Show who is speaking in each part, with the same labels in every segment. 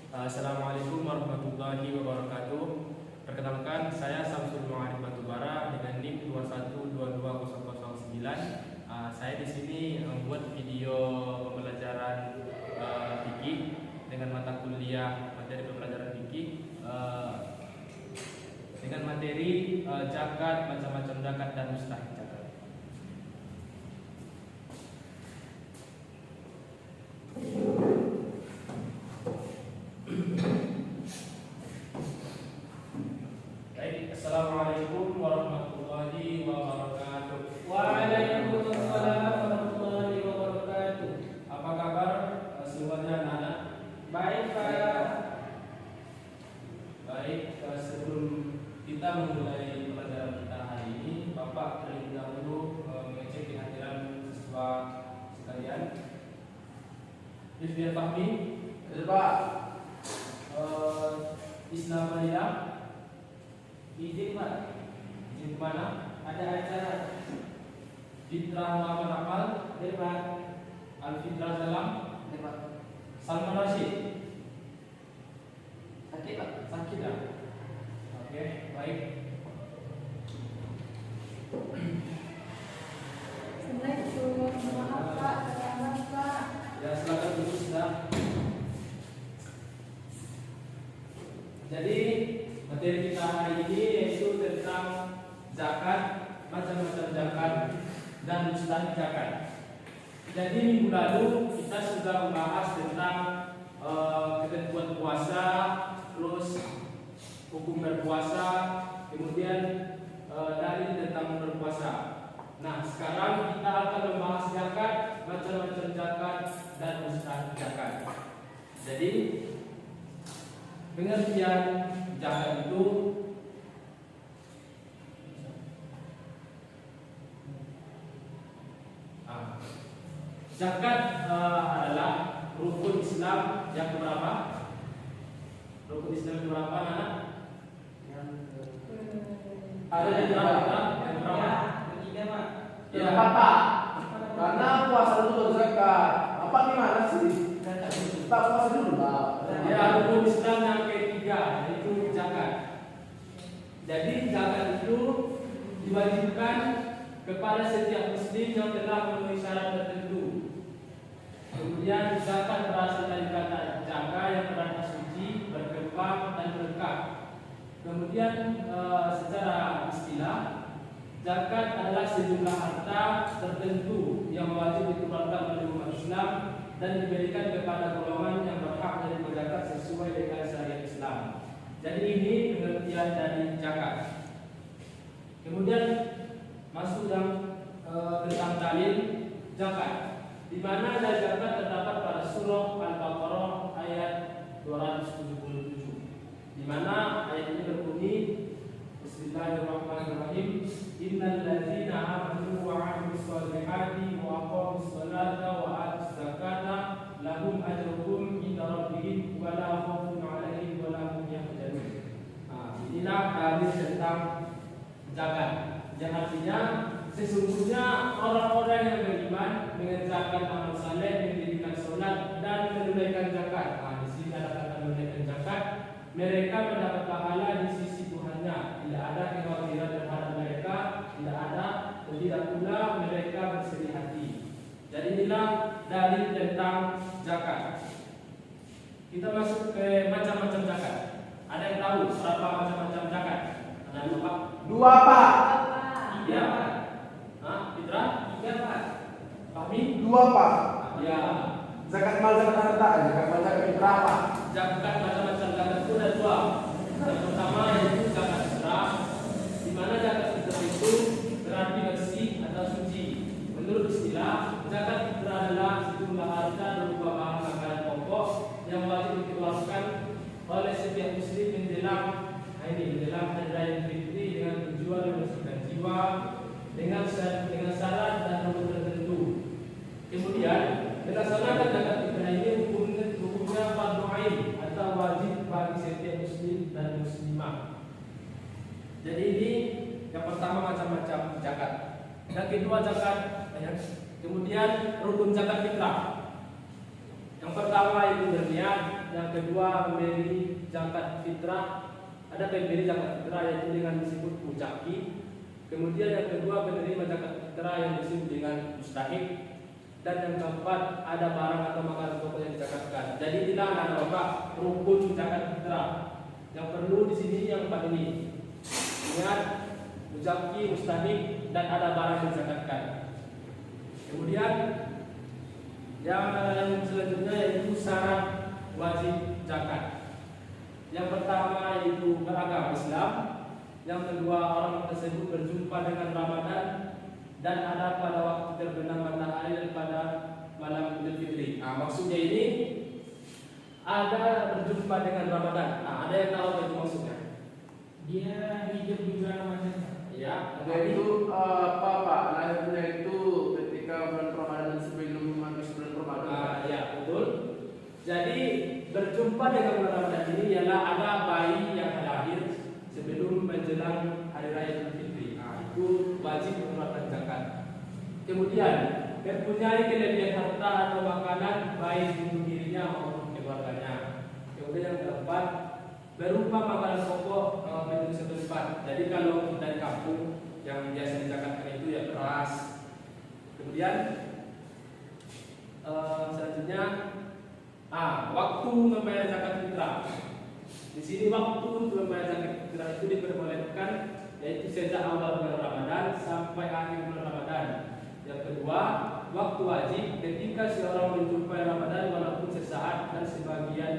Speaker 1: Assalamualaikum warahmatullahi wabarakatuh. Perkenalkan, saya Samsul Ma'arif Batubara dengan NIK 2122009. Saya di sini membuat video pembelajaran fikih dengan mata kuliah materi pembelajaran fikih dengan materi zakat, macam-macam zakat dan mustahik zakat. Assalamualaikum warahmatullahi wabarakatuh.
Speaker 2: Waalaikumsalam warahmatullahi wabarakatuh.
Speaker 1: Apa kabar semuanya anak-anak?
Speaker 2: Baik Pak.
Speaker 1: Baik, sebelum kita memulai pelajaran kita hari ini, Bapak terlebih dahulu mengecek kehadiran siswa sekalian. Rifdin Fahmi,
Speaker 2: Pak.
Speaker 1: Isna Malila,
Speaker 2: Izin Pak.
Speaker 1: izin kemana?
Speaker 2: Ada acara.
Speaker 1: Fitra Muhammad Akmal,
Speaker 2: Pak.
Speaker 1: Al-Fitra Salam,
Speaker 2: Pak.
Speaker 1: Salman Rashid.
Speaker 2: Sakit Pak.
Speaker 1: Sakit ya? Oke, baik.
Speaker 3: Assalamualaikum, maaf Pak, selamat Pak.
Speaker 1: Ya, silakan duduk sudah. Jadi materi kita hari ini yaitu tentang zakat, macam-macam zakat dan mustahik zakat. Jadi minggu lalu kita sudah membahas tentang ketentuan puasa, terus hukum berpuasa, kemudian dalil tentang berpuasa. Nah, sekarang kita akan membahas zakat, macam-macam zakat dan mustahik zakat. Jadi pengertian zakat itu zakat adalah rukun Islam yang keberapa? Rukun Islam yang keberapa, anak? Ada yang berapa? Yang berapa?
Speaker 2: Ketiga Pak.
Speaker 1: Ya.
Speaker 4: Pak. Karena puasa dulu zakat. Apa gimana sih? Tak puasa dulu Pak.
Speaker 1: Ya, rukun Islam yang ketiga yaitu zakat. Jadi zakat itu diwajibkan kepada setiap muslim yang telah memenuhi syarat tertentu. Kemudian zakat berasal dari kata jaka yang berarti suci, berkembang dan berkah. Kemudian secara istilah zakat adalah sejumlah harta tertentu yang wajib dikeluarkan oleh umat Islam dan diberikan kepada golongan yang berhak menerima zakat sesuai dengan syariat Islam. Jadi ini pengertian dari zakat. Kemudian masuk yang tentang dalil zakat, di mana dalil zakat terdapat pada surah Al-Baqarah ayat 277, di mana ayat ini berbunyi Bismillahirrahmanirrahim. Innal ladzina amanu wa 'amilus shalihati wa aqamus sholata wa atuz zakata lahum ajruhum inda rabbihim wa la khaufun 'alaihim wa la hum yahzanun. Inilah dalil tentang zakat. Yang artinya sesungguhnya orang-orang yang beriman mengerjakan amal saleh, mendirikan sholat dan menunaikan zakat. Di sini ada kata menunaikan zakat. Mereka mendapat pahala di sisi Tuhannya. Tidak ada kekhawatiran terhadap mereka, tidak ada, dan tidak pula mereka bersedih hati. Jadi inilah dalil tentang zakat. Kita masuk ke macam-macam zakat. Ada yang tahu berapa macam-macam zakat? Ada yang Pak?
Speaker 4: Dua Pak.
Speaker 1: Iya Pak. Fitra?
Speaker 2: Tiga Pak.
Speaker 1: Fahmi?
Speaker 4: Dua Pak.
Speaker 1: Ya.
Speaker 4: Zakat mal zakat harta. Zakat mal zakat fitrah Pak.
Speaker 1: Zakat macam-macam zakat itu ada dua. Yang pertama yaitu zakat fitrah, di mana zakat fitrah itu berarti bersih atau suci. Menurut istilah, zakat fitrah adalah sejumlah harta berupa bahan makanan pokok yang wajib dikeluarkan oleh setiap muslim menjelang hari raya Fitri dengan tujuan membersihkan jiwa dengan syarat dan rukun tertentu. Kemudian melaksanakan zakat fitrah ini hukumnya fardu ain atau wajib bagi setiap muslim dan muslimah. Jadi ini yang pertama macam-macam zakat. Yang kedua zakat. Kemudian rukun zakat fitrah. Yang pertama itu berniat, yang kedua memberi zakat fitrah. Ada pemberi zakat fitrah yaitu dengan disebut muzaki. Kemudian yang kedua penerima zakat fitrah yang disebut dengan mustahik. Dan yang keempat ada barang atau makanan pokok yang dizakatkan. Jadi tidak ada Bapak rukun zakat fitrah. Yang perlu di sini yang empat ini. Ingat, muzaki, mustahik, dan ada barang yang dizakatkan. Kemudian yang selanjutnya yaitu syarat wajib zakat. Yang pertama yaitu beragama Islam. Yang kedua orang tersebut berjumpa dengan Ramadan dan ada pada waktu terbenam matahari pada malam Idul Fitri. Maksudnya ini ada berjumpa dengan Ramadan. Ada yang tahu apa itu maksudnya?
Speaker 2: Dia hidup di bulan Ramadan.
Speaker 1: Ya,
Speaker 4: Itu apa Pak? Lahirnya itu ketika bulan Ramadan sebelum masuk bulan Ramadan.
Speaker 1: ya betul. Jadi berjumpa dengan bulan Ramadan ini ialah ada bayi yang lahir sebelum menjelang hari raya Idul Fitri. Itu wajib mengeluarkan zakat. Kemudian mempunyai kelebihan harta atau makanan baik untuk dirinya maupun keluarganya. Kemudian yang keempat berupa makanan pokok penduduk setempat. Jadi kalau dari kampung yang biasa dizakatkan itu ya beras. Kemudian selanjutnya waktu membayar zakat fitrah. Di sini waktu untuk membayar zakat fitrah itu diperbolehkan yaitu sejak awal bulan Ramadan sampai akhir bulan Ramadan. Yang kedua, waktu wajib ketika seorang menjumpai Ramadan walaupun sesaat dan sebagian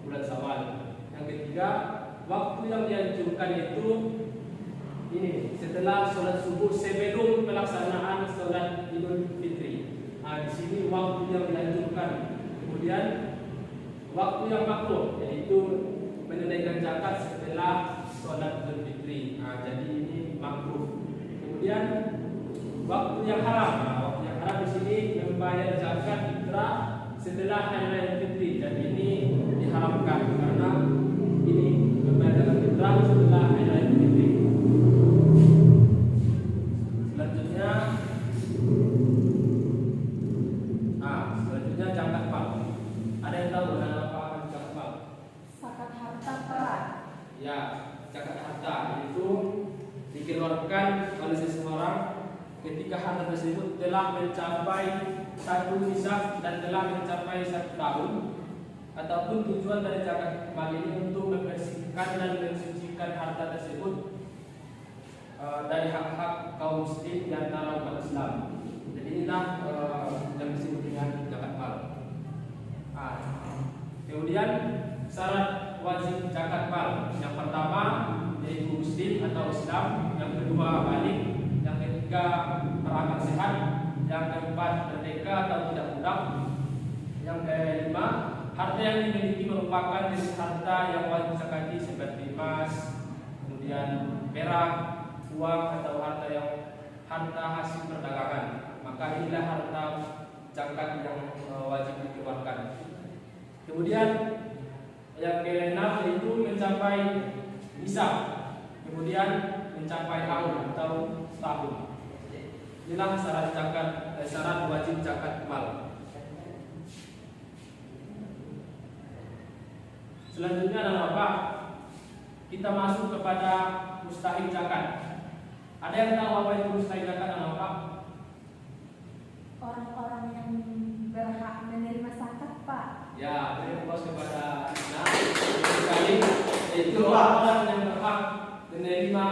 Speaker 1: bulan Syawal. Yang ketiga, waktu yang dianjurkan itu ini setelah sholat subuh sebelum pelaksanaan sholat Idul Fitri. Di sini waktu yang dianjurkan. Kemudian waktu yang makruh yaitu menunaikan zakat setelah sholat Idul Fitri. Jadi ini makruh. Kemudian waktu yang haram. Waktu yang haram di sini membayar zakat fitrah setelah hari raya Idul Fitri. Jadi ini diharamkan karena ini membayar zakat fitrah setelah hari raya Idul Fitri. Selanjutnya zakat mal. Ada yang tahu apa zakat mal?
Speaker 3: Zakat harta Pak.
Speaker 1: Ya, zakat harta itu dikeluarkan oleh seseorang ketika harta tersebut telah mencapai satu nisab dan telah mencapai 1 tahun, ataupun tujuan dari zakat mal ini untuk membersihkan dan mensucikan harta tersebut dari hak-hak kaum muslim di antara umat Islam. Jadi inilah yang disebut dengan zakat mal. Kemudian syarat wajib zakat mal. Yang pertama yaitu muslim atau Islam, yang kedua balik, yang ketiga berakal sehat, yang keempat merdeka atau tidak budak, yang kelima harta yang dimiliki merupakan jenis harta yang wajib zakati seperti emas, kemudian perak, uang atau harta hasil perdagangan. Maka inilah harta zakat yang wajib dikeluarkan. Kemudian yang keenam yaitu mencapai nisab, kemudian mencapai tahun atau setahun. Inilah syarat wajib zakat mal. Selanjutnya adalah apa? Kita masuk kepada mustahik zakat. Ada yang tahu apa itu mustahik zakat adalah apa?
Speaker 3: Orang-orang yang berhak menerima zakat Pak.
Speaker 1: Ya, beri fokus kepada sekali yaitu orang-orang yang berhak menerima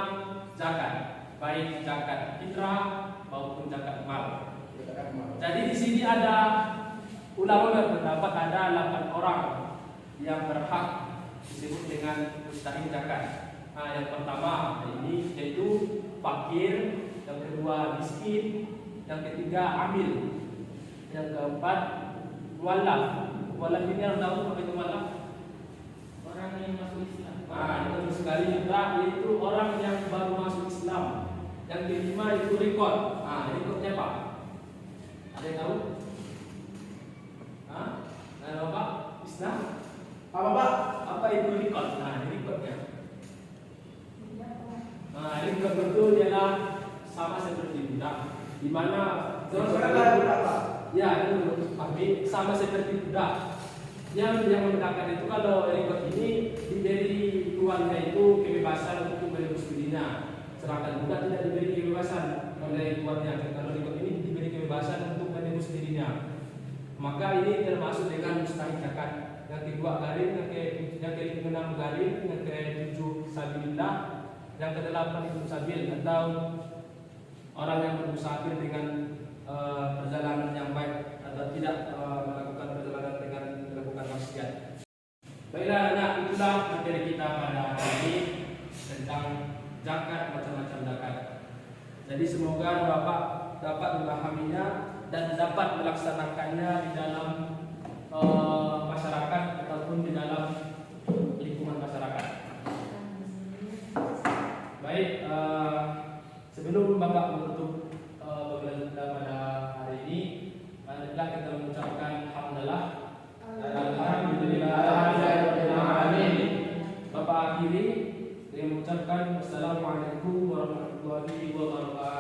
Speaker 1: zakat, baik zakat fitrah maupun zakat mal. Jadi di sini ada ulama berpendapat ada 8 orang yang berhak disebut dengan mustahik zakat. Yang pertama ini yaitu fakir, yang kedua miskin, yang ketiga amil, yang keempat walaf. Walaf ini yang tahu apa itu walaf?
Speaker 2: Orang yang masuk Islam.
Speaker 1: Itu sekali yaitu orang yang baru masuk Islam. Yang kelima itu rekod. Rekodnya apa? Ada yang tahu? Apa? Islam?
Speaker 4: Apa Pak?
Speaker 1: Apa itu rekod? Ini rekodnya.
Speaker 3: Iya Pak.
Speaker 1: Rekod itu adalah sama seperti budak. Di mana
Speaker 4: Sekarang ada berapa?
Speaker 1: ya itu pahami sama seperti budak. yang membedakan itu kalau rekod ini diberi tuannya itu kebebasan untuk menebus dirinya, sedangkan budak tidak diberi kebebasan oleh tuannya. Kalau rekod ini diberi kebebasan untuk menebus dirinya, maka ini termasuk dengan mustahil zakat. Yang kedua garin, yang ke-6 garin, yang ke-7 sabilillah, yang ke-8 itu sabil atau orang yang berusaha dengan perjalanan yang baik atau tidak melakukan perjalanan dengan melakukan maksiat. Baiklah anak, itulah materi kita pada hari ini tentang zakat, macam-macam zakat. Jadi semoga Bapak dapat memahaminya dan dapat melaksanakannya di dalam masyarakat ataupun di dalam lingkungan masyarakat. Baik, sebelum Bapak menutup pembelajaran kita pada hari ini, marilah kita mengucapkan alhamdulillah. Alhamdulillah. Bapak akhiri dengan mengucapkan wassalamualaikum warahmatullahi wabarakatuh.